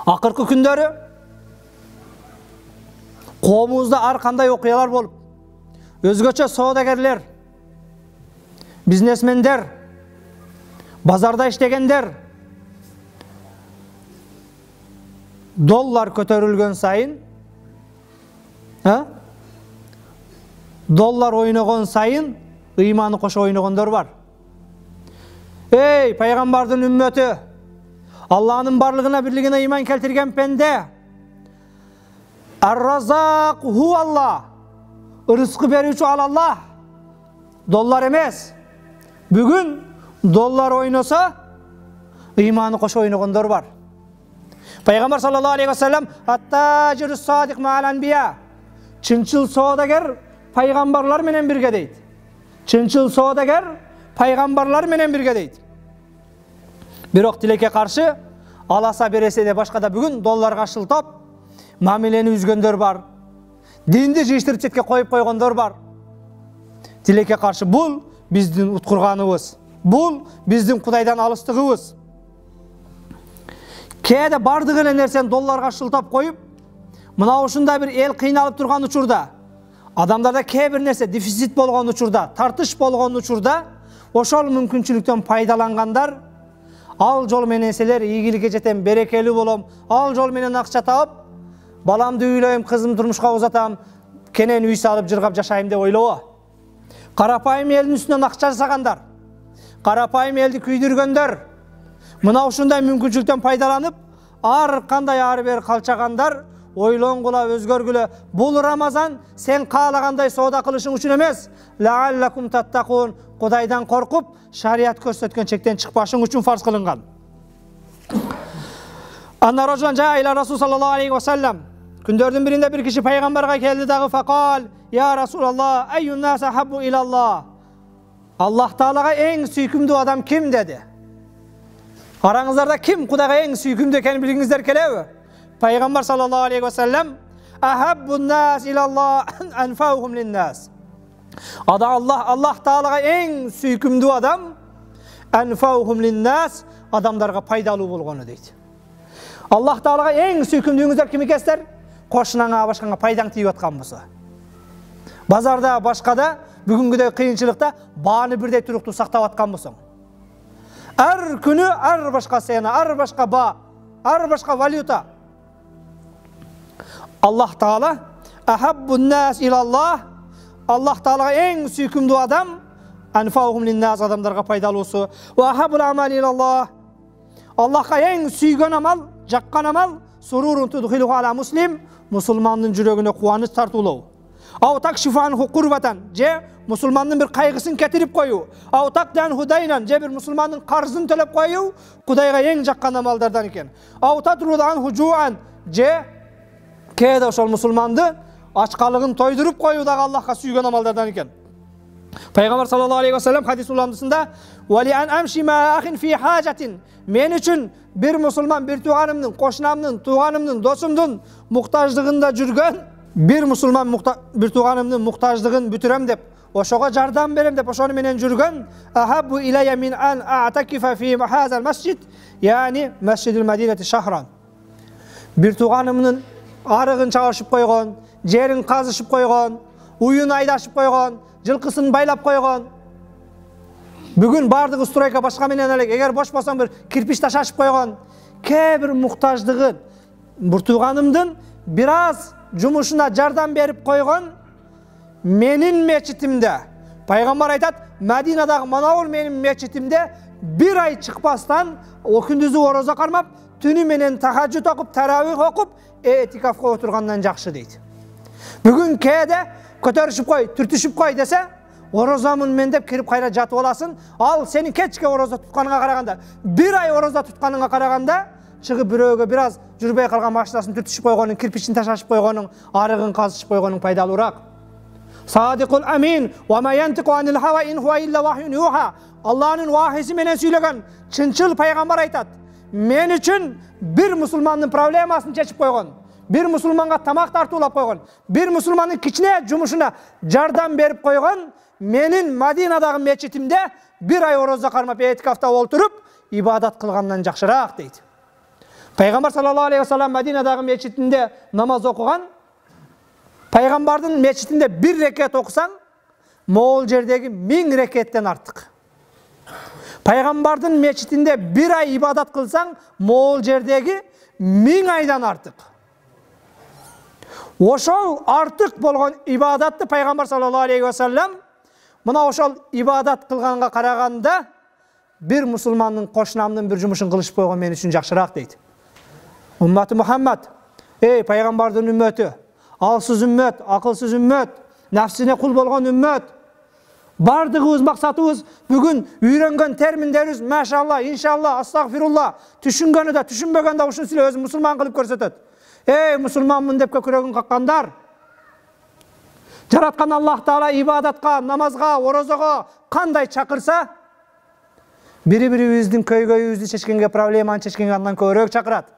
Акыркы күндөрү коомубузда ар кандай окуялар болуп, өзгөчө соодагерлер, бизнесмендер, базарда иштегендер доллар көтөрүлгөн сайын, доллар ойногон сайын ыйманы кошо ойногондор бар. Эй, пайгамбардын үммөтү, Аллахнын барлыгына бирлигине ыйман келтирген пенде, Ар-Разак ху Аллах, рызкы берүүчү ал Аллах, доллар эмес. Бүгүн доллар ойносо ыйманы кошо ойногондор бар. Пайгамбар саллаллаху алейхи ва саллям ат-таҗиру садик ма'ал анбия, чынчыл соодагер пайгамбарлар менен бирге дейт. Чынчыл соодагер пайгамбарлар менен бирге дейт. Бирок тилекке каршы аласа бересе де башкада бүгүн долларга шылтап мамилени үзгөндөр бар. Динди жыйыштырып четке коюп койгондор бар. Тилекке каршы бул биздин уткурганыбыз. Бул биздин Кудайдан алыстыгыбыз. Кээде бардык эле нерсени долларга шылтап коюп, мына ушундай бир эл кыйналып турган учурда, адамдарда кээ бир нерсе дефицит болгон учурда, тартыш болгон учурда, ошол мүмкүнчүлүктөн пайдалангандар, ал жол менен силер ийгиликке жетем, берекелүү болом, ал жол менен акча таап, баламды үйлөйм, кызым турмушка узатам, кенен үй салып жыргап жашайм деп ойлобо. Карапайым элдин үстүнөн акча жасагандар, карапайым элди күйдүргөндөр, мына ушундай мүмкүнчүлүктөн пайдаланып, ар кандай ары бери калчагандар, ойлонгула, өзгөргүлө, бул Рамазан сен каалагандай соода кылышың үчүн эмес, лааллакум таттакун, Кудайдан коркуп, шарият көрсөткөн чектен чыкпашың үчүн фарз кылынган. Анна ражулан жаа иля Расул саллаллаху алейхи ва саллям, күндөрдүн биринде бир киши пайгамбарга келди дагы, факал, я Расулаллах, айюн нас ахаббу илаллах, Аллах Таалага эң сүйкүмдүү адам ким деди. Араңыздарда ким Кудайга эң сүйкүмдүү экенин билгиңиздер келеби? Пайгамбар саллаллаху алейхи ва саллям, ахаббун нас илаллах анфаухум линнас. Аллах Таалага эң сүйкүмдүү адам анфаухум линнас, адамдарга пайдалуу болгону дейт. Аллах Таалага эң сүйкүмдүүңүздөр ким экенсиздер? Кошунаңа, башкаңа пайдаң тийип аткан болсо. Базарда, башкада бүгүнгүдөй кыйынчылыкта бааны бирдей туруктуу сактап аткан болсоң, ар күнү ар башка сена, ар башка ба, ар башка валюта. Аллах Таала ахаббун нас илаллах, Аллах Таалага эң сүйкүмдүү адам анфаухум линнас, адамдарга пайдалуусу. Ва ахаббул амали илаллах, Аллахка эң сүйгөн амал, жаккан амал сурурун tudkhiluhu ala muslim, мусулмандын жүрөгүнө кубаныч тартуулоо. Ау такшифан хукурбатан, же мусулмандын бир кайгысын кетирип коюу. Ау тактан худайнан, же бир мусулмандын карзын төлөп коюу, Кудайга эң жаккан амалдардан экен. Ау татрудан хужуан, же кээде ошол мусулманды ачкалыгын тойдуруп коюу дагы Аллахка сүйгөн амалдардан экен. Пайгамбар саллаллаху алейхи ва саллям хадис уламдысында, "Вали ан амши ма ахин фи хажатин", мен үчүн бир мусулман, бир тууганымдын, кошунамдын, тууганымдын, досумдун муктаждыгында жүргөн бир мусулман, бир тууганымдын муктаждыгын бүтүрөм деп, ошого жардам берем деп, ошону менен жүргөн, ахаббу илайя мин ан а'такифа фи хазал масжид, яни масжидил Мадинати шахран. Бир тууганымдын арыгын чагышып койгон, жерин казышып койгон, уюн айдашып койгон, жылкысын байлап койгон. Бүгүн бардыгы стройка башка менен элек, эгер бош болсоң бир кирпич ташашып койгон, кээ бир муктаждыгын бир тууганымдын бир аз жумушуна жардам берип койгон менин мечитимде. Пайгамбар айтат, Мадинадагы манабул менин мечитимде бир ай чыкпастан, күндүзү орозо кармап, түнү менен тахажжуд окуп, таравих окуп, этикафка отургандан жакшы дейт. Бүгүн кээде көтөрүшүп кой, түртүшүп кой десе, орозомун мен деп кирип кайра жатып аласың. Ал сени кечке орозо тутканыңа караганда, бир ай орозо тутканыңа караганда, чыгып бирөөгө бир аз жүрбөй калган машинасын түртүшүп койгонуң, кирпичин ташашып койгонуң, арыгын казышып койгонуң пайдалуураак. Садикул амин ва ма янтику анил хава ин хуа илля вахюн юха. Аллахнын вахиси менен сүйлөгөн чынчыл пайгамбар айтат, мен үчүн бир мусулмандын проблемасын чечип койгон, бир мусулманга тамак тартуулап койгон, бир мусулмандын кичине жумушуна жардам берип койгон, менин Мадинадагы мечитимде бир ай орозо кармап, этикафта олтуруп, ибадат кылгандан жакшыраак дейт. Пайғамбар саллаллаху алейхи вассалам Мәдинадағы мешітінде намаз оқыған. Пайғамбардың мешітінде 1 рекет оқысаң, моғол жердегі 1000 рекеттен артық. Пайғамбардың мешітінде 1 ай ибадат қылсаң, моғол жердегі 1000 айдан артық. Ошол артық болған ибадатты Пайғамбар саллаллаху алейхи вассалам мына ошол ибадат қылғанға қарағанда bir musulmanның қошынамның bir жұмышын қылышып қойған мен үшін жақсырақ дейді. Үммәті Мұхаммад, ей пайғамбардың үмметі, алсыз үммет, ақылсыз үммет, нәпсіне құл болған үммет. Бардығымыз мақсатымыз бүгін үйренген терминдеріміз мәшалла, иншалла, астағфирулла, түшінгені де, түшінбеген де ушын сіле өзі мұсылман қылып көрсетеді. Ей мұсылманмын деп көкірегін қаққандар. Жаратқан Аллах Тағала ибадатқа, намазға, оразаға қандай чақырса, Biri-biribizдің көй-көйімізді шешкенге, проблеманы шешкенге андан көбірек чақырады.